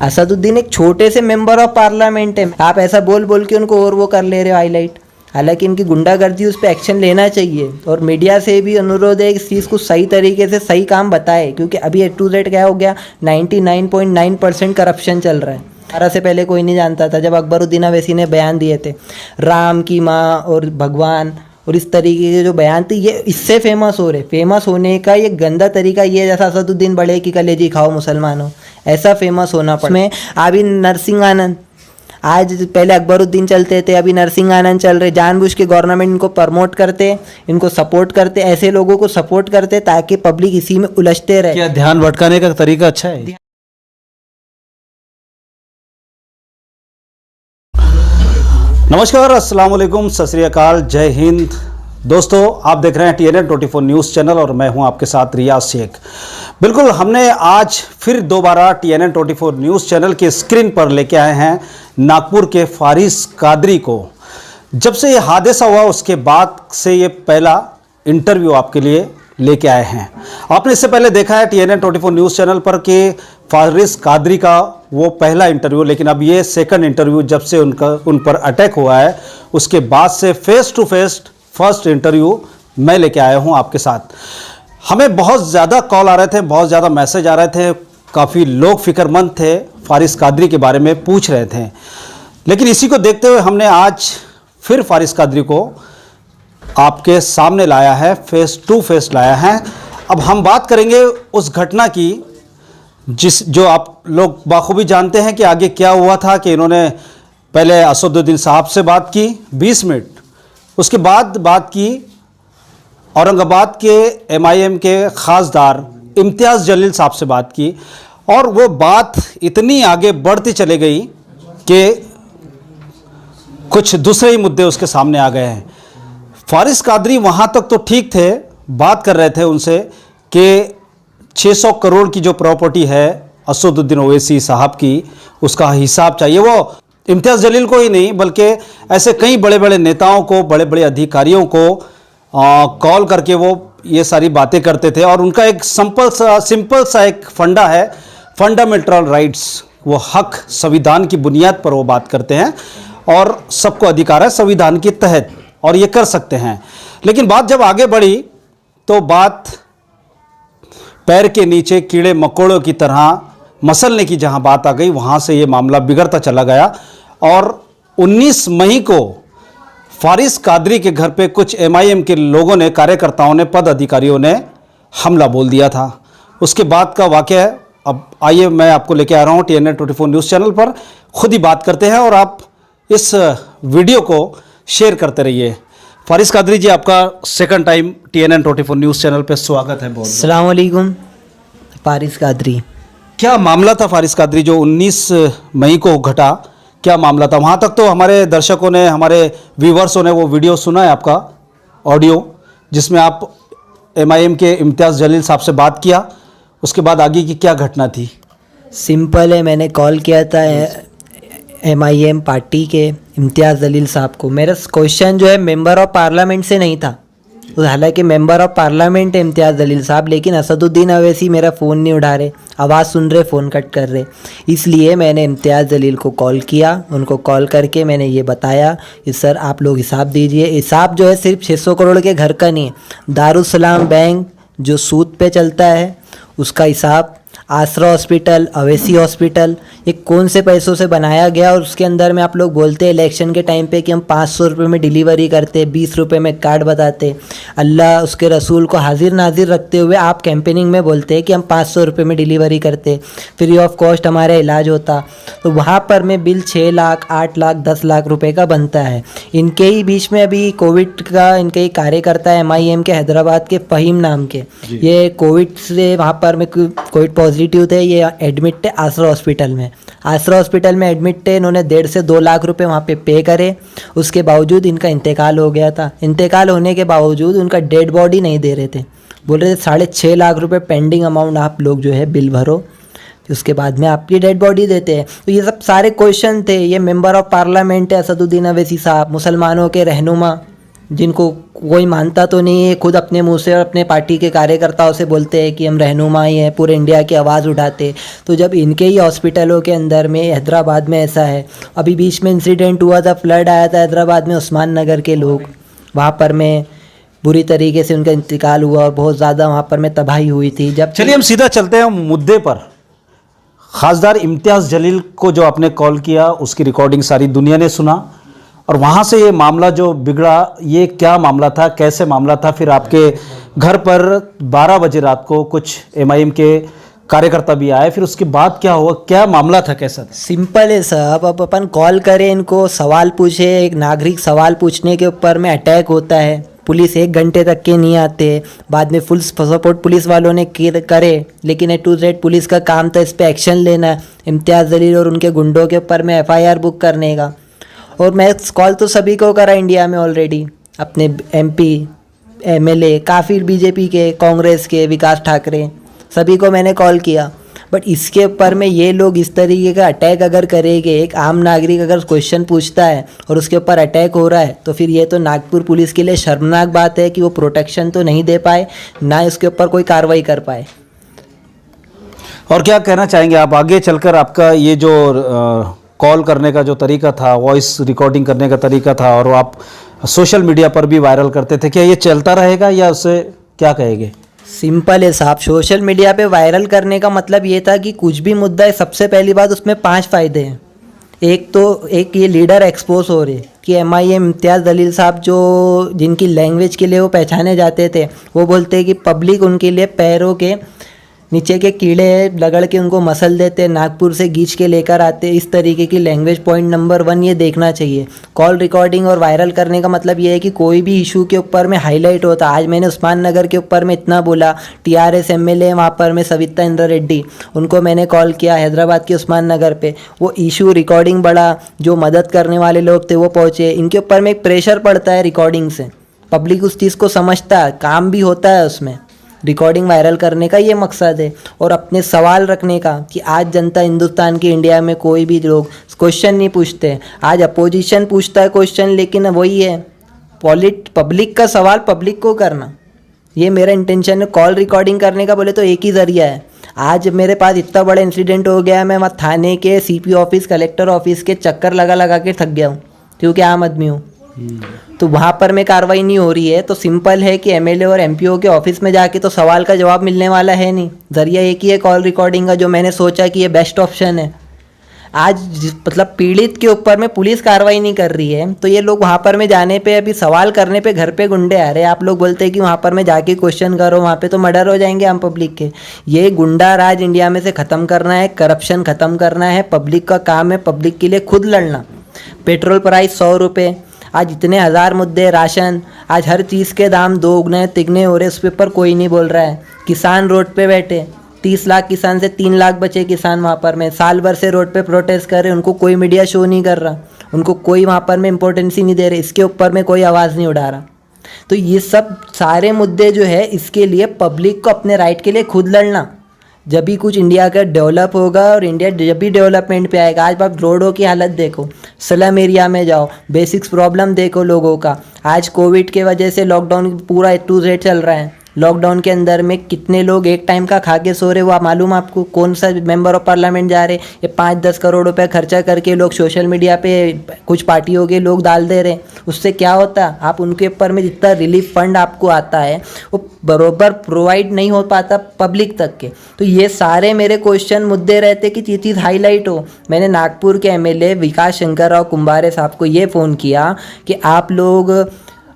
असदुद्दीन एक छोटे से मेंबर ऑफ पार्लियामेंट है, आप ऐसा बोल बोल के उनको और वो कर ले रहे हो हाईलाइट। हालांकि इनकी गुंडागर्दी उस पर एक्शन लेना चाहिए और मीडिया से भी अनुरोध है इस चीज़ को सही तरीके से सही काम बताए, क्योंकि अभी A to Z क्या हो गया, 99.9% करप्शन चल रहा है। 12 से पहले कोई नहीं जानता था, जब अकबरुद्दीन अवैसी ने बयान दिए थे राम की माँ और भगवान और इस तरीके के जो बयान थे, ये इससे फेमस हो रहे। फेमस होने का ये गंदा तरीका ये है, जैसा असदुद्दीन बड़े की कलेजी खाओ मुसलमानों, ऐसा फेमस होना पड़ा। में अभी नरसिंह आनंद, आज पहले अकबरुद्दीन चलते थे, अभी नरसिंह आनंद चल रहे। जानबूझ के गवर्नमेंट इनको प्रमोट करते, इनको सपोर्ट करते, ऐसे लोगों को सपोर्ट करते ताकि पब्लिक इसी में उलझते रहे। क्या ध्यान भटकाने का तरीका अच्छा है? नमस्कार, अस्सलाम वालेकुम, सत श्री अकाल, जय हिंद। दोस्तों, आप देख रहे हैं TNN 24 न्यूज़ चैनल और मैं हूं आपके साथ रियाज शेख। बिल्कुल, हमने आज फिर दोबारा TNN 24 न्यूज़ चैनल के स्क्रीन पर लेके आए हैं नागपुर के फारिस कादरी को। जब से ये हादसा हुआ उसके बाद से ये पहला इंटरव्यू आपके लिए लेके आए हैं। आपने इससे पहले देखा है TNN 24 न्यूज़ चैनल पर कि फारिस कादरी का वो पहला इंटरव्यू, लेकिन अब ये सेकंड इंटरव्यू जब से उन पर अटैक हुआ है उसके बाद से face to face first interview मैं लेके आया हूँ आपके साथ। हमें बहुत ज़्यादा कॉल आ रहे थे, बहुत ज़्यादा मैसेज आ रहे थे, काफ़ी लोग फिक्रमंद थे, फारिस कादरी के बारे में पूछ रहे थे। लेकिन इसी को देखते हुए हमने आज फिर फारिस कादरी को आपके सामने लाया है, फेस टू फेस लाया है। अब हम बात करेंगे उस घटना की जो आप लोग बाखूबी जानते हैं कि आगे क्या हुआ था। कि इन्होंने पहले असदुद्दीन साहब से बात की 20 मिनट, उसके बाद बात की औरंगाबाद के MIM के खासदार इम्तियाज़ जलील साहब से बात की, और वो बात इतनी आगे बढ़ती चली गई कि कुछ दूसरे ही मुद्दे उसके सामने आ गए हैं। फारिस कादरी वहाँ तक तो ठीक थे, बात कर रहे थे उनसे कि 600 करोड़ की जो प्रॉपर्टी है असदुद्दीन ओवैसी साहब की, उसका हिसाब चाहिए। वो इम्तियाज़ जलील को ही नहीं बल्कि ऐसे कई बड़े बड़े नेताओं को, बड़े बड़े अधिकारियों को कॉल करके वो ये सारी बातें करते थे। और उनका एक सिंपल सा एक फंडा है, फंडामेंटल राइट्स, वो हक संविधान की बुनियाद पर वो बात करते हैं और सबको अधिकार है संविधान के तहत और ये कर सकते हैं। लेकिन बात जब आगे बढ़ी तो बात पैर के नीचे कीड़े मकोड़ों की तरह मसलने की जहां बात आ गई, वहां से ये मामला बिगड़ता चला गया। और 19 मई को फारिस कादरी के घर पे कुछ MIM के लोगों ने, कार्यकर्ताओं ने, पद अधिकारियों ने हमला बोल दिया था। उसके बाद का वाक़या है। अब आइए मैं आपको लेके आ रहा हूँ TNN 24 न्यूज़ चैनल पर, खुद ही बात करते हैं और आप इस वीडियो को शेयर करते रहिए। फारिस कादरी जी, आपका second time TNN 24 news channel पे स्वागत है। बहुत अस्सलाम वालेकुम। फारिस कादरी, क्या मामला था फारिस कादरी जो 19 मई को घटा? क्या मामला था? वहाँ तक तो हमारे दर्शकों ने, हमारे व्यूवर्सों ने वो वीडियो सुना है, आपका ऑडियो, जिसमें आप MIM के इम्तियाज़ जलील साहब से बात किया। उसके बाद आगे की क्या घटना थी? सिंपल है, मैंने कॉल किया था MIM पार्टी के इम्तियाज़ जलील साहब को। मेरा क्वेश्चन जो है मेंबर ऑफ पार्लियामेंट से नहीं था, हालांकि मेंबर ऑफ पार्लियामेंट है इम्तियाज़ जलील साहब, लेकिन असदुद्दीन अवैसी मेरा फ़ोन नहीं उठा रहे, आवाज़ सुन रहे, फ़ोन कट कर रहे। इसलिए मैंने इम्तियाज़ जलील को कॉल किया। उनको कॉल करके मैंने ये बताया कि सर आप लोग हिसाब दीजिए। हिसाब जो है सिर्फ 600 करोड़ के घर का नहीं है, दारुसलाम बैंक जो सूद पे चलता है उसका हिसाब, आसरा हॉस्पिटल, अवैसी हॉस्पिटल, ये कौन से पैसों से बनाया गया। और उसके अंदर में आप लोग बोलते हैं इलेक्शन के टाइम पे कि हम 500 रुपये में डिलीवरी करते, 20 रुपये में कार्ड बताते। अल्लाह उसके रसूल को हाजिर नाजिर रखते हुए आप कैंपेनिंग में बोलते हैं कि हम 500 रुपये में डिलीवरी करते, फ्री ऑफ कॉस्ट हमारा इलाज होता। तो वहाँ पर में बिल 6 लाख, 8 लाख, 10 लाख रुपये का बनता है। इनके ही बीच में अभी कोविड का इनके ही कार्यकर्ता है MIM के हैदराबाद के फ़हीम नाम के, ये कोविड से वहाँ पर में कोविड पॉजिटिव थे, ये एडमिट थे आसरा हॉस्पिटल में। आसरा हॉस्पिटल में एडमिट थे, इन्होंने 1.5 से 2 लाख रुपए वहाँ पे करे। उसके बावजूद इनका इंतकाल हो गया था। इंतकाल होने के बावजूद उनका डेड बॉडी नहीं दे रहे थे, बोल रहे थे 6.5 लाख रुपए पेंडिंग अमाउंट आप लोग जो है बिल भरो, उसके बाद में आपकी डेड बॉडी देते हैं। तो ये सब सारे क्वेश्चन थे। ये मेंबर ऑफ पार्लियामेंट है असदुद्दीन अवैसी साहब, मुसलमानों के रहनुमा, जिनको कोई मानता तो नहीं है, खुद अपने मुंह से और अपने पार्टी के कार्यकर्ताओं से बोलते हैं कि हम रहनुमाई हैं, पूरे इंडिया की आवाज़ उठाते। तो जब इनके ही हॉस्पिटलों के अंदर में हैदराबाद में ऐसा है, अभी बीच में इंसिडेंट हुआ था, फ्लड आया था हैदराबाद में, उस्मान नगर के लोग वहाँ पर में बुरी तरीके से उनका इंतकाल हुआ और बहुत ज़्यादा वहाँ पर में तबाही हुई थी। जब चलिए हम सीधा चलते हैं मुद्दे पर। खासदार इम्तियाज़ जलील को जो आपने कॉल किया उसकी रिकॉर्डिंग सारी दुनिया ने सुना, और वहाँ से ये मामला जो बिगड़ा, ये क्या मामला था, कैसे मामला था? फिर आपके घर पर 12 बजे रात को कुछ एमआईएम के कार्यकर्ता भी आए, फिर उसके बाद क्या हुआ, क्या मामला था, कैसा था? सिंपल है साहब, अब अपन कॉल करें इनको, सवाल पूछे, एक नागरिक सवाल पूछने के ऊपर में अटैक होता है, पुलिस 1 घंटे तक के नहीं आते, बाद में फुल सपोर्ट पुलिस वालों ने करे, लेकिन ए टू जेड पुलिस का काम था इस पे एक्शन लेना, इम्तियाज़ जलील और उनके गुंडों के ऊपर में एफआईआर बुक करने का। और मैं कॉल तो सभी को करा इंडिया में ऑलरेडी, अपने एमपी, एमएलए, काफ़ी बीजेपी के, कांग्रेस के, विकास ठाकरे, सभी को मैंने कॉल किया। बट इसके ऊपर में ये लोग इस तरीके का अटैक अगर करेंगे, एक आम नागरिक अगर क्वेश्चन पूछता है और उसके ऊपर अटैक हो रहा है, तो फिर ये तो नागपुर पुलिस के लिए शर्मनाक बात है कि वो प्रोटेक्शन तो नहीं दे पाए, ना इसके ऊपर कोई कार्रवाई कर पाए। और क्या कहना चाहेंगे आप आगे चलकर? आपका ये जो कॉल करने का जो तरीका था, वॉइस रिकॉर्डिंग करने का तरीका था, और आप सोशल मीडिया पर भी वायरल करते थे, क्या ये चलता रहेगा या उसे क्या कहेंगे? सिंपल है साहब, सोशल मीडिया पे वायरल करने का मतलब ये था कि कुछ भी मुद्दा है, सबसे पहली बात उसमें 5 फ़ायदे हैं। एक ये लीडर एक्सपोज हो रहे कि एमआईएम इम्तियाज़ जलील साहब जो जिनकी लैंग्वेज के लिए वो पहचाने जाते थे, वो बोलते हैं कि पब्लिक उनके लिए पैरों के नीचे के कीड़े लगड़ के उनको मसल देते, नागपुर से गींच के लेकर आते, इस तरीके की लैंग्वेज। पॉइंट नंबर 1 ये देखना चाहिए। कॉल रिकॉर्डिंग और वायरल करने का मतलब ये है कि कोई भी इशू के ऊपर में हाईलाइट होता। आज मैंने उस्मान नगर के ऊपर में इतना बोला, टीआरएस एमएलए वहाँ पर में सविता इंद्रा रेड्डी, उनको मैंने कॉल किया हैदराबाद के उस्मान नगर पे, वो इशू रिकॉर्डिंग बढ़ा, जो मदद करने वाले लोग थे वो पहुँचे। इनके ऊपर में एक प्रेशर पड़ता है रिकॉर्डिंग से, पब्लिक उस चीज़ को समझता है, काम भी होता है उसमें। रिकॉर्डिंग वायरल करने का ये मकसद है, और अपने सवाल रखने का कि आज जनता हिंदुस्तान की, इंडिया में कोई भी लोग क्वेश्चन नहीं पूछते। आज अपोजिशन पूछता है क्वेश्चन, लेकिन वही है पब्लिक का सवाल पब्लिक को करना, ये मेरा इंटेंशन है। कॉल रिकॉर्डिंग करने का बोले तो एक ही ज़रिया है। आज मेरे पास इतना बड़ा इंसिडेंट हो गया है, मैं वहाँ थाने के, सीपी ऑफिस, कलेक्टर ऑफिस के चक्कर लगा लगा के थक गया हूँ, क्योंकि आम आदमी हूँ। तो वहाँ पर में कार्रवाई नहीं हो रही है, तो सिंपल है कि एमएलए और एमपीओ के ऑफिस में जाके तो सवाल का जवाब मिलने वाला है नहीं। जरिया एक ही है कॉल रिकॉर्डिंग का, जो मैंने सोचा कि ये बेस्ट ऑप्शन है। आज मतलब पीड़ित के ऊपर में पुलिस कार्रवाई नहीं कर रही है, तो ये लोग वहाँ पर में जाने पे, अभी सवाल करने पे घर पे गुंडे आ रहे हैं। आप लोग बोलते हैं कि वहाँ पर में जाके क्वेश्चन करो, वहाँ पे तो मर्डर हो जाएंगे आम पब्लिक के। ये गुंडा राज इंडिया में से ख़त्म करना है, करप्शन ख़त्म करना है। पब्लिक का काम है पब्लिक के लिए खुद लड़ना। पेट्रोल प्राइस 100 रुपये, आज इतने हज़ार मुद्दे, राशन, आज हर चीज़ के दाम दोगुने तिगने हो रहे, उस पर कोई नहीं बोल रहा है। किसान रोड पे बैठे, 30 लाख किसान से 3 लाख बचे किसान वहाँ पर में, साल भर से रोड पे प्रोटेस्ट कर रहे, उनको कोई मीडिया शो नहीं कर रहा, उनको कोई वहाँ पर में इम्पोर्टेंस ही नहीं दे रहे, इसके ऊपर में कोई आवाज़ नहीं उठा रहा। तो ये सब सारे मुद्दे जो है, इसके लिए पब्लिक को अपने राइट के लिए खुद लड़ना, जब भी कुछ इंडिया का डेवलप होगा, और इंडिया जब भी डेवलपमेंट पे आएगा। आज आप रोडों की हालत देखो, स्लम एरिया में जाओ, बेसिक्स प्रॉब्लम देखो लोगों का। आज कोविड के वजह से लॉकडाउन पूरा A to Z चल रहा है। लॉकडाउन के अंदर में कितने लोग एक टाइम का खा के सो रहे, वो मालूम आपको? कौन सा मेंबर ऑफ पार्लियामेंट जा रहे, ये 5-10 करोड़ रुपए खर्चा करके लोग सोशल मीडिया पे कुछ पार्टियों के लोग डाल दे रहे। उससे क्या होता? आप उनके ऊपर में जितना रिलीफ फंड आपको आता है, वो बरोबर प्रोवाइड नहीं हो पाता पब्लिक तक के। तो ये सारे मेरे क्वेश्चन मुद्दे रहते कि ये चीज़ हाईलाइट हो। मैंने नागपुर के एमएलए विकास शंकर राव कुंभारे साहब को ये फ़ोन किया कि आप लोग,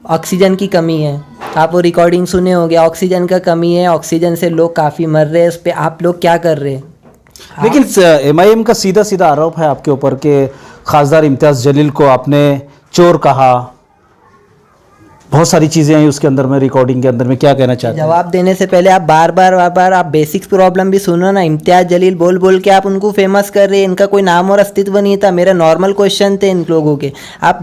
ऑक्सीजन की कमी है, आप वो रिकॉर्डिंग सुने होंगे, ऑक्सीजन का कमी है, ऑक्सीजन से लोग काफ़ी मर रहे हैं, उस पर आप लोग क्या कर रहे हैं? लेकिन एमआईएम का सीधा सीधा आरोप है आपके ऊपर कि खासदार इम्तियाज़ जलील को आपने चोर कहा, बहुत सारी चीज़ें आई उसके अंदर में, रिकॉर्डिंग के अंदर में। क्या कहना चाहते हैं? जवाब देने से पहले आप बार बार आप बेसिक्स प्रॉब्लम भी सुनो ना। इम्तियाज़ जलील बोल बोल के आप उनको फेमस कर रहे हैं, इनका कोई नाम और अस्तित्व नहीं था। मेरा नॉर्मल क्वेश्चन थे इन लोगों के,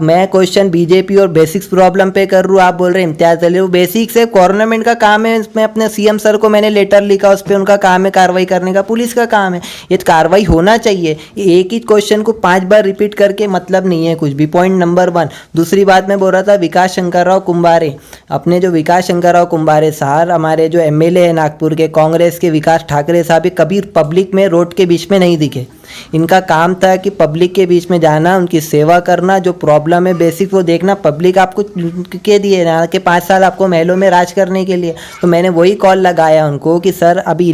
मैं क्वेश्चन बीजेपी और बेसिक्स प्रॉब्लम पे कर रहा हूँ, आप बोल रहे हैं इम्तियाज़ जलील। बेसिक्स है, गवर्नमेंट का काम है, इसमें अपने सीएम सर को मैंने लेटर लिखा, उस पर उनका काम है कार्रवाई करने का, पुलिस का काम है, ये कार्रवाई होना चाहिए। एक ही क्वेश्चन को 5 बार रिपीट करके मतलब नहीं है कुछ भी। Point number 1। दूसरी बात मैं बोल रहा था विकास शंकर राव कुंभारे, अपने जो विकास शंकरराव कुंभारे साहब, हमारे जो एमएलए है नागपुर के कांग्रेस के विकास ठाकरे साहब, भी कभी पब्लिक में रोड के बीच में नहीं दिखे। इनका काम था कि पब्लिक के बीच में जाना, उनकी सेवा करना, जो प्रॉब्लम है बेसिक वो देखना। पब्लिक आपको के दिए ना कि 5 साल आपको महलों में राज करने के लिए, तो मैंने वही कॉल लगाया उनको कि सर अभी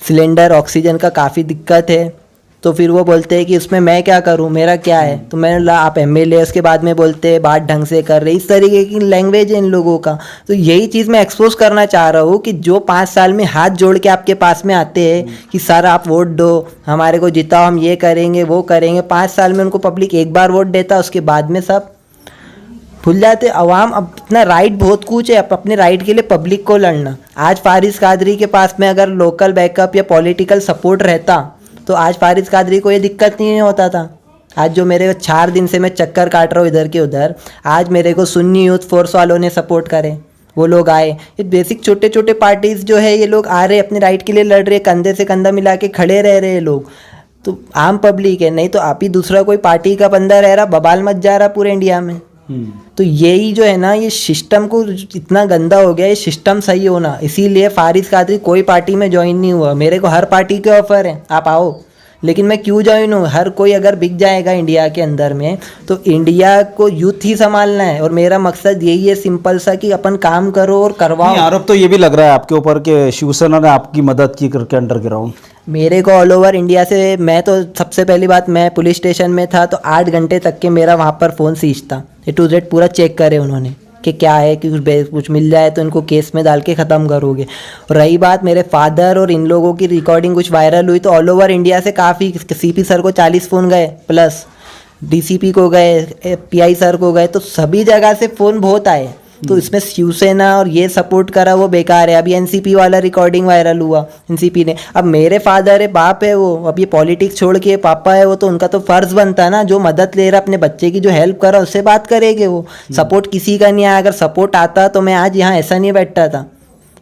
सिलेंडर ऑक्सीजन का काफ़ी दिक्कत है। तो फिर वो बोलते हैं कि उसमें मैं क्या करूं, मेरा क्या है। तो मैंने बोला आप एमएलए, उसके बाद में बोलते हैं बात ढंग से कर रहे, इस तरीके की लैंग्वेज है इन लोगों का। तो यही चीज़ मैं एक्सपोज करना चाह रहा हूँ कि जो 5 साल में हाथ जोड़ के आपके पास में आते हैं कि सर आप वोट दो, हमारे को जिताओ, हम ये करेंगे वो करेंगे, 5 साल में उनको पब्लिक एक बार वोट देता, उसके बाद में सब भूल जाते। अवाम अपना राइट बहुत कुछ है, अपने राइट के लिए पब्लिक को लड़ना। आज फारिस कादरी के पास में अगर लोकल बैकअप या पॉलिटिकल सपोर्ट रहता तो आज फारिस कादरी को ये दिक्कत नहीं होता था। आज जो मेरे 4 दिन से मैं चक्कर काट रहा हूँ इधर के उधर, आज मेरे को सुन्नी यूथ फोर्स वालों ने सपोर्ट करे, वो लोग आए। ये बेसिक छोटे छोटे पार्टीज जो है ये लोग आ रहे, अपने राइट के लिए लड़ रहे, कंधे से कंधा मिला के खड़े रह रहे लोग। तो आम पब्लिक है, नहीं तो आप ही दूसरा कोई पार्टी का बंदा रह रहा, बबाल मच जा रहा पूरे इंडिया में। तो यही जो है ना, ये सिस्टम को इतना गंदा हो गया, ये सिस्टम सही होना। इसीलिए फारिस कादरी कोई पार्टी में ज्वाइन नहीं हुआ। मेरे को हर पार्टी के ऑफर है, आप आओ, लेकिन मैं क्यों ज्वाइन हूँ। हर कोई अगर बिक जाएगा इंडिया के अंदर में तो इंडिया को यूथ ही संभालना है, और मेरा मकसद यही है सिंपल सा कि अपन काम करो और करवाओ। आरोप तो ये भी लग रहा है आपके ऊपर कि शिवसेना ने आपकी मदद की करके अंडरग्राउंड। मेरे को ऑल ओवर इंडिया से, मैं तो सबसे पहली बात, मैं पुलिस स्टेशन में था तो 8 घंटे तक के मेरा वहाँ पर फ़ोन सीज था। A to Z पूरा चेक करे उन्होंने कि क्या है, कि कुछ मिल जाए तो इनको केस में डाल के ख़त्म करोगे। और रही बात मेरे फादर और इन लोगों की रिकॉर्डिंग कुछ वायरल हुई तो ऑल ओवर इंडिया से काफ़ी, सीपी सर को 40 फ़ोन गए, प्लस डीसीपी को गए, पीआई सर को गए, तो सभी जगह से फ़ोन बहुत आए। तो इसमें शिवसेना और ये सपोर्ट करा वो बेकार है। अभी एनसीपी वाला रिकॉर्डिंग वायरल हुआ एनसीपी ने। अब मेरे फादर है, बाप है वो, अब ये पॉलिटिक्स छोड़ के पापा है वो, तो उनका तो फर्ज बनता है ना, जो मदद ले रहा अपने बच्चे की, जो हेल्प कर रहा उससे बात करेंगे वो। सपोर्ट किसी का नहीं आया। अगर सपोर्ट आता तो मैं आज यहाँ ऐसा नहीं बैठता था।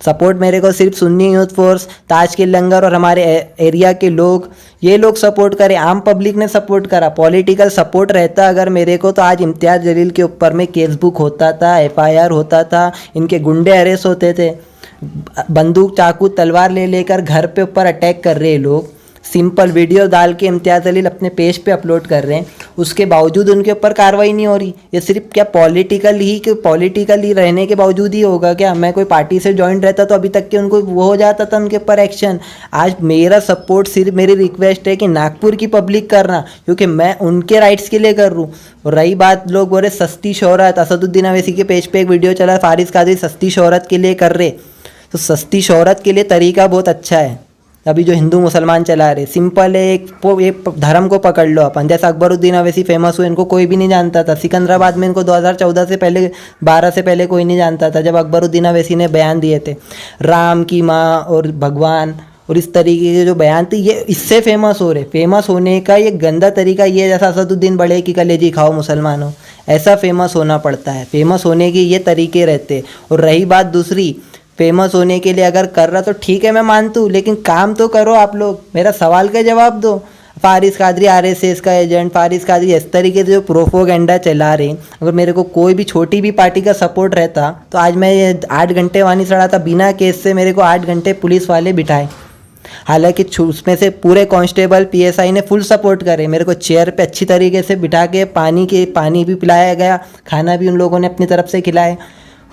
सपोर्ट मेरे को सिर्फ सुन्नी यूथ फोर्स, ताज के लंगर और हमारे एरिया के लोग, ये लोग सपोर्ट करे, आम पब्लिक ने सपोर्ट करा। पॉलिटिकल सपोर्ट रहता अगर मेरे को तो आज इम्तियाज़ जलील के ऊपर में केस बुक होता था, एफआईआर होता था, इनके गुंडे अरेस्ट होते थे। बंदूक चाकू तलवार ले लेकर घर पे ऊपर अटैक कर रहे लोग, सिंपल वीडियो डाल के इम्तियाज़ जलील अपने पेज पे अपलोड कर रहे हैं, उसके बावजूद उनके ऊपर कार्रवाई नहीं हो रही। ये सिर्फ क्या पॉलिटिकली रहने के बावजूद ही होगा क्या? मैं कोई पार्टी से ज्वाइन रहता तो अभी तक के उनको वो हो जाता था उनके ऊपर एक्शन। आज मेरा सपोर्ट, सिर्फ मेरी रिक्वेस्ट है कि नागपुर की पब्लिक करना, क्योंकि मैं उनके राइट्स के लिए कर रहा हूँ। और रही बात, लोग बोल रहे सस्ती शोहरत, असदुद्दीन अवैसी के पेज पे एक वीडियो चला, फारिस कादरी सस्ती शोहरत के लिए कर रहे। तो सस्ती शोहरत के लिए तरीका बहुत अच्छा है। अभी जो हिंदू मुसलमान चला रहे, सिंपल है, एक धर्म को पकड़ लो अपन। जैसा अकबरुद्दीन अवैसी फेमस हुए, इनको कोई भी नहीं जानता था। सिकंदराबाद में इनको 2014 से पहले, 12 से पहले कोई नहीं जानता था, जब अकबरुद्दीन अवैसी ने बयान दिए थे राम की माँ और भगवान और इस तरीके के जो बयान थे, ये इससे फेमस हो रहे। फेमस होने का ये गंदा तरीका ये, जैसा असदुद्दीन बड़े की कलेजी खाओ मुसलमानों, ऐसा फेमस होना पड़ता है। फेमस होने के ये तरीके रहते। और रही बात दूसरी, फेमस होने के लिए अगर कर रहा तो ठीक है, मैं मानता हूँ, लेकिन काम तो करो आप लोग। मेरा सवाल का जवाब दो। फारिस कादरी आरएसएस का एजेंट, फारिस कादरी इस तरीके से जो प्रोपोगेंडा चला रहे, अगर मेरे को कोई भी छोटी भी पार्टी का सपोर्ट रहता तो आज मैं ये 8 घंटे वानी सड़ा था। बिना केस से मेरे को 8 घंटे पुलिस वाले बिठाए, हालांकि उसमें से पूरे कांस्टेबल पीएसआई ने फुल सपोर्ट करे। मेरे को चेयर पे अच्छी तरीके से बिठा के पानी भी पिलाया गया, खाना भी उन लोगों ने अपनी तरफ से खिलाए,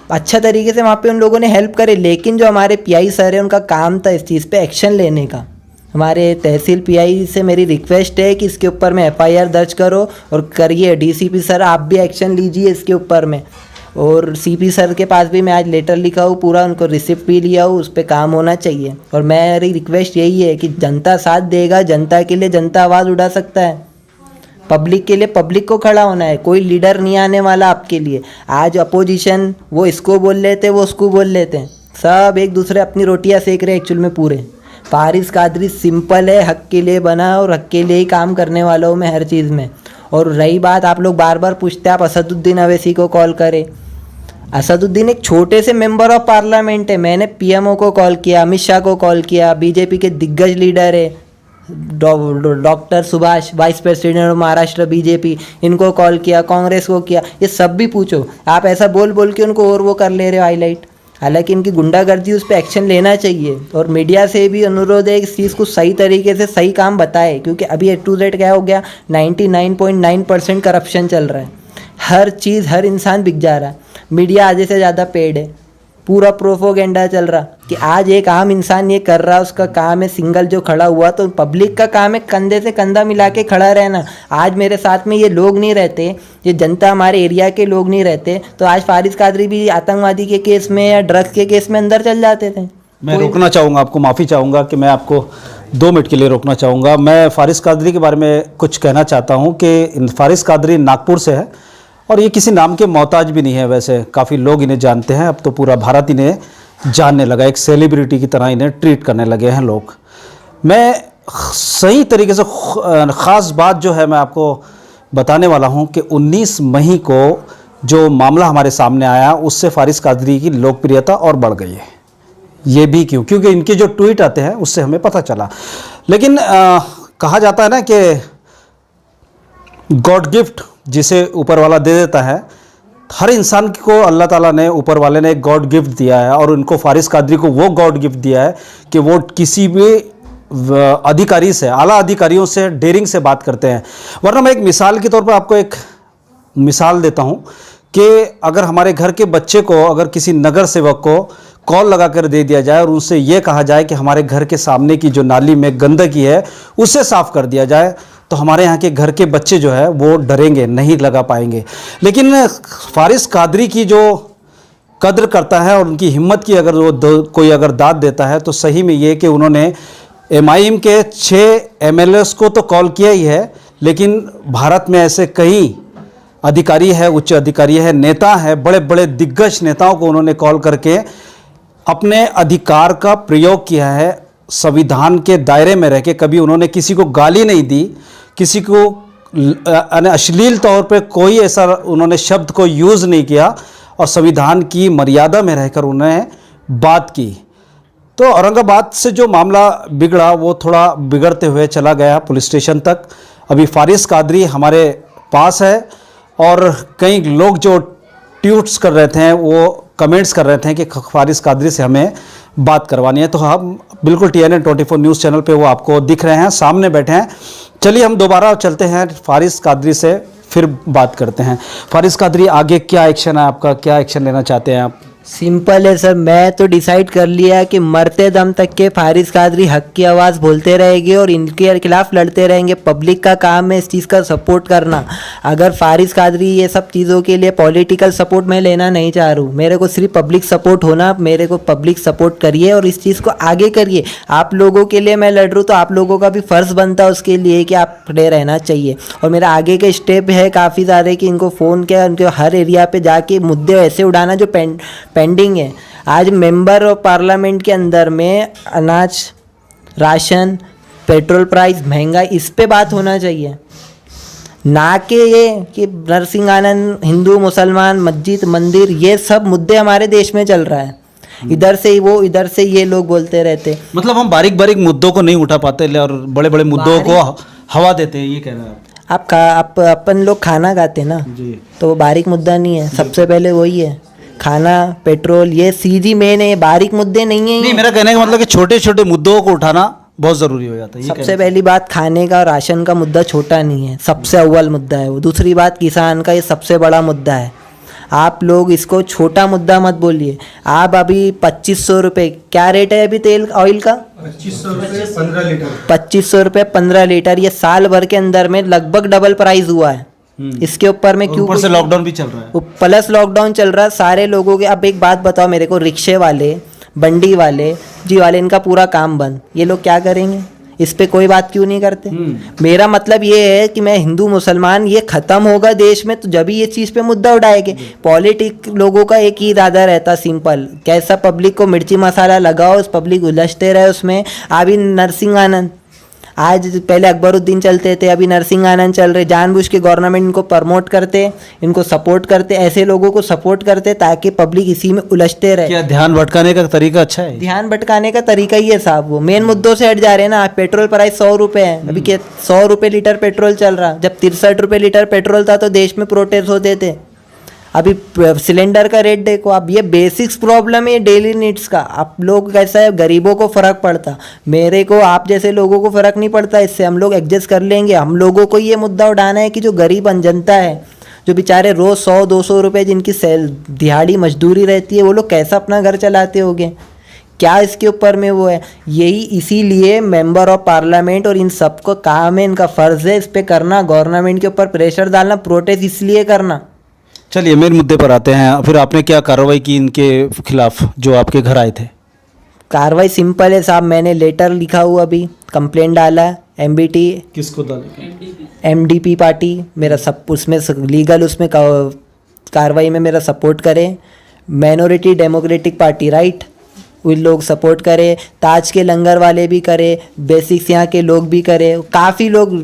अच्छा तरीके से वहाँ पे उन लोगों ने हेल्प करे। लेकिन जो हमारे पीआई सर है, उनका काम था इस चीज़ पे एक्शन लेने का। हमारे तहसील पीआई से मेरी रिक्वेस्ट है कि इसके ऊपर में एफआईआर दर्ज करो और करिए। डीसीपी सर आप भी एक्शन लीजिए इसके ऊपर में। और सीपी सर के पास भी मैं आज लेटर लिखा हूँ, पूरा उनको रिसिप्ट भी लिया हूँ, उस पर काम होना चाहिए। और मेरी रिक्वेस्ट यही है कि जनता साथ देगा, जनता के लिए जनता आवाज़ उठा सकता है, पब्लिक के लिए पब्लिक को खड़ा होना है। कोई लीडर नहीं आने वाला आपके लिए। आज अपोजिशन वो इसको बोल लेते, वो उसको बोल लेते हैं, सब एक दूसरे अपनी रोटियां सेक रहे एक्चुअल में पूरे। फारिस कादरी सिंपल है, हक के लिए बना और हक के लिए ही काम करने वालों में हर चीज़ में। और रही बात, आप लोग बार बार पूछते हैं आप असदुद्दीन अवैसी को कॉल करें। असदुद्दीन एक छोटे से मेंबर ऑफ पार्लियामेंट है। मैंने पीएमओ को कॉल किया, अमित शाह को कॉल किया, बीजेपी के दिग्गज लीडर है, doctor Subhash vice president Maharashtra BJP, इनको कॉल किया, कांग्रेस को किया, ये सब भी पूछो। आप ऐसा बोल बोल के उनको और वो कर ले रहे हो हाईलाइट। हालांकि इनकी गुंडागर्दी उस पर एक्शन लेना चाहिए और मीडिया से भी अनुरोध है इस चीज़ को सही तरीके से सही काम बताए, क्योंकि अभी ए टू जेड क्या हो गया, 99.9% करप्शन चल रहा है। हर चीज़ हर इंसान बिक जा रहा है। मीडिया आधे से ज़्यादा पेड है, पूरा प्रोपोगेंडा चल रहा कि आज एक आम इंसान ये कर रहा, उसका काम है सिंगल जो खड़ा हुआ, तो पब्लिक का काम है कंधे से कंधा मिला के खड़ा रहना। आज मेरे साथ में ये लोग नहीं रहते, ये जनता हमारे एरिया के लोग नहीं रहते, तो आज फारिस कादरी भी आतंकवादी के केस में या ड्रग्स के केस में अंदर चल जाते थे। मैं रोकना चाहूँगा आपको, माफ़ी चाहूँगा कि मैं आपको 2 मिनट के लिए रोकना चाहूँगा। मैं फारिस कादरी के बारे में कुछ कहना चाहता हूँ कि फारिस कादरी नागपुर से है और ये किसी नाम के मोहताज भी नहीं है। वैसे काफ़ी लोग इन्हें जानते हैं, अब तो पूरा भारत इन्हें जानने लगा, एक सेलिब्रिटी की तरह इन्हें ट्रीट करने लगे हैं लोग। मैं सही तरीके से ख़ास बात जो है मैं आपको बताने वाला हूं कि 19 मई को जो मामला हमारे सामने आया उससे फारिस कादरी की लोकप्रियता और बढ़ गई है। ये भी क्यों? क्योंकि इनके जो ट्वीट आते हैं उससे हमें पता चला। लेकिन कहा जाता है ना कि गॉड गिफ्ट जिसे ऊपर वाला दे देता है, हर इंसान को अल्लाह ताला ने, ऊपर वाले ने एक गॉड गिफ्ट दिया है और उनको फारिस कादरी को वो गॉड गिफ्ट दिया है कि वो किसी भी अधिकारी से, आला अधिकारियों से डेयरिंग से बात करते हैं। वरना मैं एक मिसाल के तौर पर आपको एक मिसाल देता हूं कि अगर हमारे घर के बच्चे को, अगर किसी नगर सेवक को कॉल लगा कर दे दिया जाए और उनसे ये कहा जाए कि हमारे घर के सामने की जो नाली में गंदगी है उसे साफ़ कर दिया जाए, तो हमारे यहाँ के घर के बच्चे जो है वो डरेंगे, नहीं लगा पाएंगे। लेकिन फारिस कादरी की जो कद्र करता है और उनकी हिम्मत की अगर वो कोई अगर दाद देता है, तो सही में ये कि उन्होंने MIM के 6 MLAs को तो कॉल किया ही है, लेकिन भारत में ऐसे कई अधिकारी है, उच्च अधिकारी है, नेता है, बड़े बड़े दिग्गज नेताओं को उन्होंने कॉल करके अपने अधिकार का प्रयोग किया है। संविधान के दायरे में रह के कभी उन्होंने किसी को गाली नहीं दी, किसी को अश्लील तौर पे कोई ऐसा उन्होंने शब्द को यूज़ नहीं किया और संविधान की मर्यादा में रहकर उन्होंने बात की। तो औरंगाबाद से जो मामला बिगड़ा वो थोड़ा बिगड़ते हुए चला गया पुलिस स्टेशन तक। अभी फारिस कादरी हमारे पास है और कई लोग जो ट्वीट्स कर रहे थे, वो कमेंट्स कर रहे थे कि फारिस कादरी से हमें बात करवानी है। तो हम बिल्कुल TNN 24 न्यूज़ चैनल पे वो आपको दिख रहे हैं, सामने बैठे हैं। चलिए हम दोबारा चलते हैं फारिस कादरी से, फिर बात करते हैं। फारिस कादरी, आगे क्या एक्शन है आपका, क्या एक्शन लेना चाहते हैं आप? सिंपल है सर, मैं तो डिसाइड कर लिया है कि मरते दम तक के फारिस कादरी हक की आवाज़ बोलते रहेंगे और इनके खिलाफ लड़ते रहेंगे। पब्लिक का काम है इस चीज़ का सपोर्ट करना। अगर फारिस कादरी ये सब चीज़ों के लिए पॉलिटिकल सपोर्ट मैं लेना नहीं चाह रहा हूँ, मेरे को सिर्फ पब्लिक सपोर्ट होना, मेरे को पब्लिक सपोर्ट करिए और इस चीज़ को आगे करिए। आप लोगों के लिए मैं लड़ रहा हूँ तो आप लोगों का भी फ़र्ज़ बनता है उसके लिए कि आप खड़े रहना चाहिए। और मेरा आगे के स्टेप है काफ़ी सारे कि इनको फ़ोन किया, उनके हर एरिया पर जाके मुद्दे ऐसे उड़ाना जो पेंडिंग है। आज मेंबर ऑफ पार्लियामेंट के अंदर में अनाज, राशन, पेट्रोल प्राइस, महंगाई, इस पे बात होना चाहिए, ना कि ये कि नरसिंह आनंद, हिंदू मुसलमान, मस्जिद मंदिर, ये सब मुद्दे हमारे देश में चल रहा है। इधर से वो, इधर से ये लोग बोलते रहते। मतलब हम बारीक बारीक मुद्दों को नहीं उठा पाते और बड़े बड़े मुद्दों को हवा देते हैं, ये कह रहे हैं आप अपन लोग खाना खाते ना जी, तो वो बारीक मुद्दा नहीं है, सबसे पहले वही है खाना, पेट्रोल, ये सीधी मेन है, बारीक मुद्दे नहीं है। नहीं, मेरा कहने का मतलब कि छोटे छोटे मुद्दों को उठाना बहुत ज़रूरी हो जाता है। सबसे पहली बात, खाने का राशन का मुद्दा छोटा नहीं है, सबसे अव्वल मुद्दा है वो। दूसरी बात, किसान का ये सबसे बड़ा मुद्दा है। आप लोग इसको छोटा मुद्दा मत बोलिए। आप अभी 2500 रुपये, क्या रेट है अभी तेल ऑयल का? 2500 रुपये 15 लीटर। 2500 रुपये 15 लीटर, ये साल भर के अंदर में लगभग डबल प्राइस हुआ है। इसके ऊपर में क्यों? ऊपर से लॉकडाउन भी चल रहा है, प्लस लॉकडाउन चल रहा है सारे लोगों के। अब एक बात बताओ मेरे को, रिक्शे वाले, बंडी वाले, जी वाले, इनका पूरा काम बंद, ये लोग क्या करेंगे? इस पे कोई बात क्यों नहीं करते? मेरा मतलब ये है कि मैं हिंदू मुसलमान, ये खत्म होगा देश में तो जब ही ये चीज़ पे मुद्दा उठाएंगे। पॉलिटिक लोगों का एक ही इरादा रहता, सिंपल, कैसा पब्लिक को मिर्ची मसाला लगाओ, उस पब्लिक उलझते रहे उसमें। अभी नरसिंह आनंद, आज पहले अकबरुद्दीन चलते थे, अभी नरसिंह आनंद चल रहे। जानबूझ के गवर्नमेंट इनको प्रमोट करते, इनको सपोर्ट करते, ऐसे लोगों को सपोर्ट करते ताकि पब्लिक इसी में उलझते रहे। क्या ध्यान भटकाने का तरीका अच्छा है? ध्यान भटकाने का तरीका ही है साहब, वो मेन मुद्दों से हट जा रहे हैं ना। पेट्रोल प्राइस 100 रुपये है, अभी क्या 100 रुपये लीटर पेट्रोल चल रहा। जब 63 रुपये लीटर पेट्रोल था तो देश में प्रोटेस्ट होते थे। अभी सिलेंडर का रेट देखो आप, ये बेसिक्स प्रॉब्लम है डेली नीड्स का। आप लोग कैसा है, गरीबों को फ़र्क पड़ता, मेरे को आप जैसे लोगों को फ़र्क नहीं पड़ता। इससे हम लोग एडजस्ट कर लेंगे। हम लोगों को ये मुद्दा उठाना है कि जो गरीब जनता है, जो बेचारे रोज़ 100-200 रुपये जिनकी दिहाड़ी मजदूरी रहती है, वो लोग कैसा अपना घर चलाते होंगे, क्या इसके ऊपर में वो है। यही इसीलिए मेंबर ऑफ पार्लियामेंट और इन सबको काम है, इनका फ़र्ज़ है इस पे करना, गवर्नमेंट के ऊपर प्रेशर डालना, प्रोटेस्ट इसलिए करना। चलिए मेन मुद्दे पर आते हैं। फिर आपने क्या कार्रवाई की इनके खिलाफ जो आपके घर आए थे? कार्रवाई सिंपल है साहब, मैंने लेटर लिखा हुआ, अभी कंप्लेंट डाला है। MBT किसको डाले? MDP पार्टी मेरा सब उसमें लीगल उसमें कार्रवाई में मेरा सपोर्ट करे। माइनॉरिटी डेमोक्रेटिक पार्टी राइट, वो लोग सपोर्ट करे। ताज के लंगर वाले भी करे, बेसिक्स यहाँ के लोग भी करे, काफ़ी लोग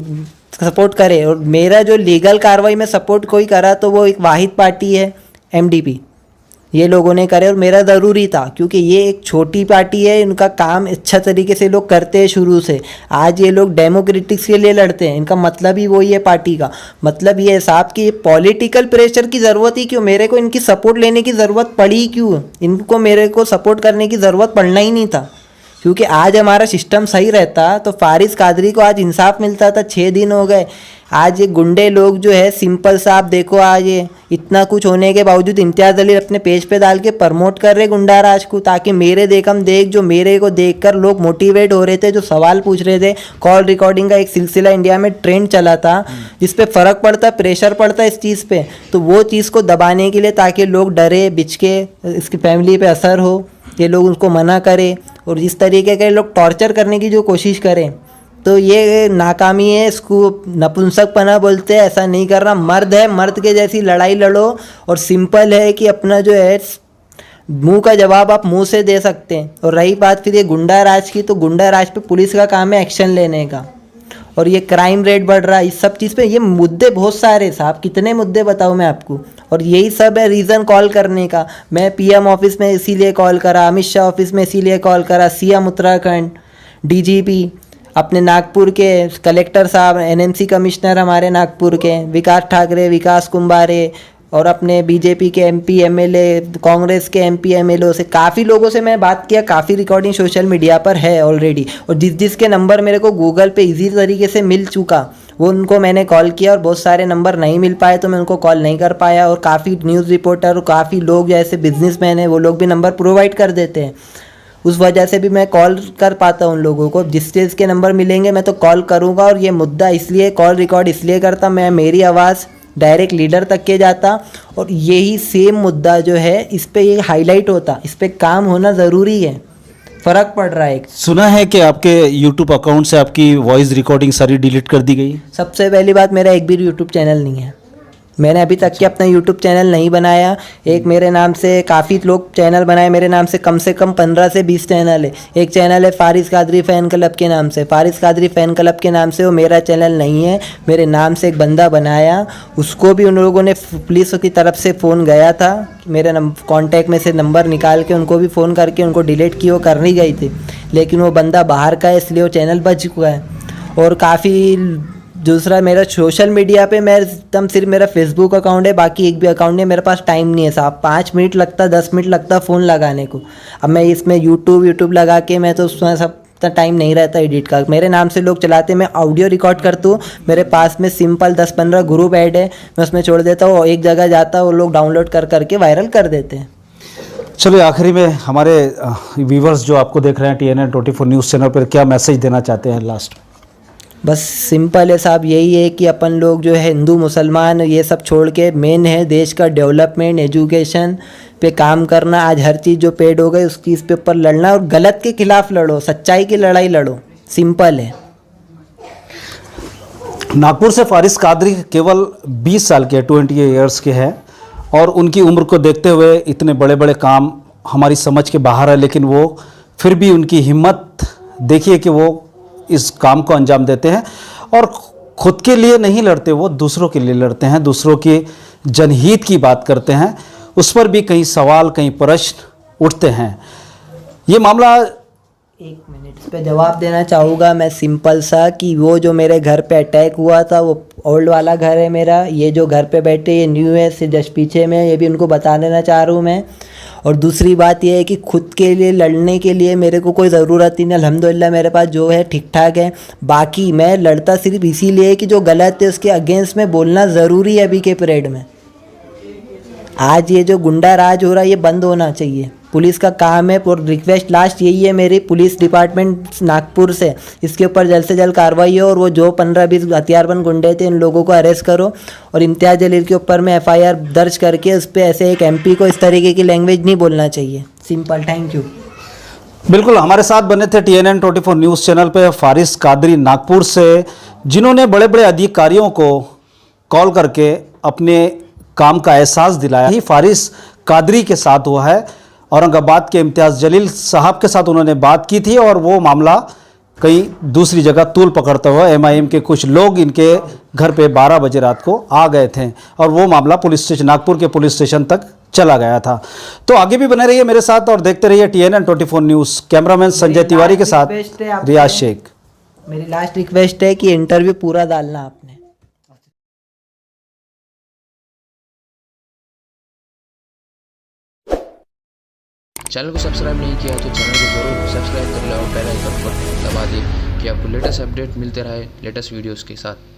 सपोर्ट करे। और मेरा जो लीगल कार्रवाई में सपोर्ट कोई करा तो वो एक वाहिद पार्टी है MDP, ये लोगों ने करे। और मेरा ज़रूरी था क्योंकि ये एक छोटी पार्टी है, इनका काम अच्छा तरीके से लोग करते हैं शुरू से। आज ये लोग डेमोक्रेटिक्स के लिए लड़ते हैं, इनका मतलब ही वही है पार्टी का। मतलब ये है साहब कि पॉलिटिकल प्रेशर की ज़रूरत ही क्यों, मेरे को इनकी सपोर्ट लेने की ज़रूरत पड़ी क्यों, इनको मेरे को सपोर्ट करने की ज़रूरत पड़ना ही नहीं था। क्योंकि आज हमारा सिस्टम सही रहता तो फारिस कादरी को आज इंसाफ मिलता था। 6 दिन हो गए, आज ये गुंडे लोग जो है सिंपल सा, आप देखो आज ये इतना कुछ होने के बावजूद इम्तियाज़ अली अपने पेज पे डाल के प्रमोट कर रहे गुंडा राज को, ताकि मेरे देख हम देख, जो मेरे को देखकर लोग मोटिवेट हो रहे थे, जो सवाल पूछ रहे थे। कॉल रिकॉर्डिंग का एक सिलसिला इंडिया में ट्रेंड चला था जिस पे फ़र्क पड़ता, प्रेशर पड़ता इस चीज़ पे, तो वो चीज़ को दबाने के लिए, ताकि लोग डरे बिचके, इसकी फैमिली पे असर हो, ये लोग उसको मना करें और इस तरीके के लोग टॉर्चर करने की जो कोशिश करें, तो ये नाकामी है। इसको नपुंसकपना बोलते हैं। ऐसा नहीं करना, मर्द है, मर्द के जैसी लड़ाई लड़ो। और सिंपल है कि अपना जो है मुंह का जवाब आप मुंह से दे सकते हैं। और रही बात फिर ये गुंडा राज की, तो गुंडा राज पे पुलिस का काम है एक्शन लेने का। और ये क्राइम रेट बढ़ रहा है, इस सब चीज़ पे ये मुद्दे बहुत सारे साहब, कितने मुद्दे बताऊँ मैं आपको। और यही सब है रीज़न कॉल करने का। मैं PM ऑफिस में इसीलिए कॉल करा, अमित शाह ऑफिस में इसीलिए कॉल करा, CM उत्तराखंड, DGP, अपने नागपुर के कलेक्टर साहब, NMC कमिश्नर हमारे नागपुर के, विकास ठाकरे, विकास कुंभारे, और अपने BJP के MP MLA, कांग्रेस के MP MLA से काफ़ी लोगों से मैं बात किया। काफ़ी रिकॉर्डिंग सोशल मीडिया पर है ऑलरेडी। और जिसके नंबर मेरे को गूगल पे इजी तरीके से मिल चुका, वो उनको मैंने कॉल किया। और बहुत सारे नंबर नहीं मिल पाए तो मैं उनको कॉल नहीं कर पाया। और काफ़ी न्यूज़ रिपोर्टर और काफ़ी लोग जैसे बिजनेसमैन हैं, वो लोग भी नंबर प्रोवाइड कर देते हैं। उस वजह से भी मैं कॉल कर पाता हूँ उन लोगों को। जिसके नंबर मिलेंगे मैं तो कॉल करूँगा। और ये मुद्दा इसलिए कॉल रिकॉर्ड इसलिए करता, मैं मेरी आवाज़ डायरेक्ट लीडर तक के जाता और यही सेम मुद्दा जो है इस पे ये हाईलाइट होता, इस पे काम होना ज़रूरी है, फ़र्क पड़ रहा है। सुना है कि आपके YouTube अकाउंट से आपकी वॉइस रिकॉर्डिंग सारी डिलीट कर दी गई। सबसे पहली बात, मेरा एक भी YouTube चैनल नहीं है। मैंने अभी तक के अपना YouTube चैनल नहीं बनाया। एक मेरे नाम से काफ़ी लोग चैनल बनाए, मेरे नाम से कम 15 से 20 चैनल है। एक चैनल है फारिस कादरी फ़ैन क्लब के नाम से, फारिस कादरी फ़ैन क्लब के नाम से, वो मेरा चैनल नहीं है। मेरे नाम से एक बंदा बनाया, उसको भी उन लोगों ने, पुलिस की तरफ से फ़ोन गया था, मेरे कॉन्टैक्ट में से नंबर निकाल के उनको भी फ़ोन करके उनको डिलीट की, वो करनी गई थी। लेकिन वो बंदा बाहर का है इसलिए वो चैनल बच चुका है। और काफ़ी दूसरा मेरा सोशल मीडिया पे मैं एकदम सिर्फ मेरा फेसबुक अकाउंट है, बाकी एक भी अकाउंट नहीं है। मेरे पास टाइम नहीं है साहब, 5 मिनट लगता, 10 मिनट लगता फ़ोन लगाने को। अब मैं इसमें यूट्यूब लगा के, मैं तो उसमें सब इतना टाइम नहीं रहता एडिट का। मेरे नाम से लोग चलाते, मैं ऑडियो रिकॉर्ड करता हूँ। मेरे पास में सिंपल 10-15 ग्रुप ऐड है, मैं उसमें छोड़ देता हूँ, एक जगह जाता है, वो लोग डाउनलोड करके वायरल कर देते हैं। चलिए आखिरी में हमारे व्यूवर्स जो आपको देख रहे हैं TNN 24 न्यूज़ चैनल पर, क्या मैसेज देना चाहते हैं लास्ट? बस सिंपल है साहब, यही है कि अपन लोग जो है हिंदू मुसलमान ये सब छोड़ के मेन है देश का डेवलपमेंट, एजुकेशन पे काम करना। आज हर चीज़ जो पेड हो गई उसकी इस पे ऊपर लड़ना, और गलत के खिलाफ लड़ो, सच्चाई की लड़ाई लड़ो, सिंपल है। नागपुर से फारिस कादरी केवल 20 साल के, 20 ईयर्स के हैं, और उनकी उम्र को देखते हुए इतने बड़े बड़े काम हमारी समझ के बाहर है। लेकिन वो फिर भी उनकी हिम्मत देखिए कि वो इस काम को अंजाम देते हैं और खुद के लिए नहीं लड़ते, वो दूसरों के लिए लड़ते हैं, दूसरों के जनहित की बात करते हैं। उस पर भी कई सवाल, कई प्रश्न उठते हैं। ये मामला, एक मिनट इस पे जवाब देना चाहूँगा मैं सिंपल सा, कि वो जो मेरे घर पे अटैक हुआ था वो ओल्ड वाला घर है मेरा, ये जो घर पे बैठे ये न्यू है, से जस्ट पीछे में, ये भी उनको बता देना चाह रहा हूँ मैं। और दूसरी बात ये है कि खुद के लिए लड़ने के लिए मेरे को कोई ज़रूरत ही नहीं, अल्हम्दुलिल्लाह मेरे पास जो है ठीक ठाक है। बाकी मैं लड़ता सिर्फ इसीलिए कि जो गलत है उसके अगेंस्ट में बोलना ज़रूरी है अभी के पीरियड में। आज ये जो गुंडा राज हो रहा है ये बंद होना चाहिए, पुलिस का काम है। और रिक्वेस्ट लास्ट यही है मेरी पुलिस डिपार्टमेंट नागपुर से, इसके ऊपर जल्द से जल्द कार्रवाई हो और वो जो 15-20 हथियारबंद गुंडे थे इन लोगों को अरेस्ट करो और इम्तियाज़ जलील के ऊपर में FIR दर्ज करके उस पर ऐसे एक MP को इस तरीके की लैंग्वेज नहीं बोलना चाहिए। Simple, thank you. बिल्कुल हमारे साथ बने थे TNN 24 न्यूज़ चैनल पे फारिस कादरी नागपुर से, जिन्होंने बड़े बड़े अधिकारियों को कॉल करके अपने काम का एहसास दिलाया। ही फारिस कादरी के साथ हुआ है, औरंगाबाद के इम्तियाज़ जलील साहब के साथ उन्होंने बात की थी और वो मामला कहीं दूसरी जगह तूल पकड़ता हुआ MIM के कुछ लोग इनके घर पे 12 बजे रात को आ गए थे और वो मामला पुलिस स्टेशन, नागपुर के पुलिस स्टेशन तक चला गया था। तो आगे भी बने रहिए मेरे साथ और देखते रहिए TNN 24 news. Cameraman Sanjay Tiwari के साथ रियाज शेख। मेरी लास्ट रिक्वेस्ट है कि इंटरव्यू पूरा डालना आपने। चैनल को सब्सक्राइब नहीं किया तो चैनल को जरूर सब्सक्राइब कर ले और बेल आइकन पर दबा दें कि आपको लेटेस्ट अपडेट मिलते रहे लेटेस्ट वीडियोस के साथ।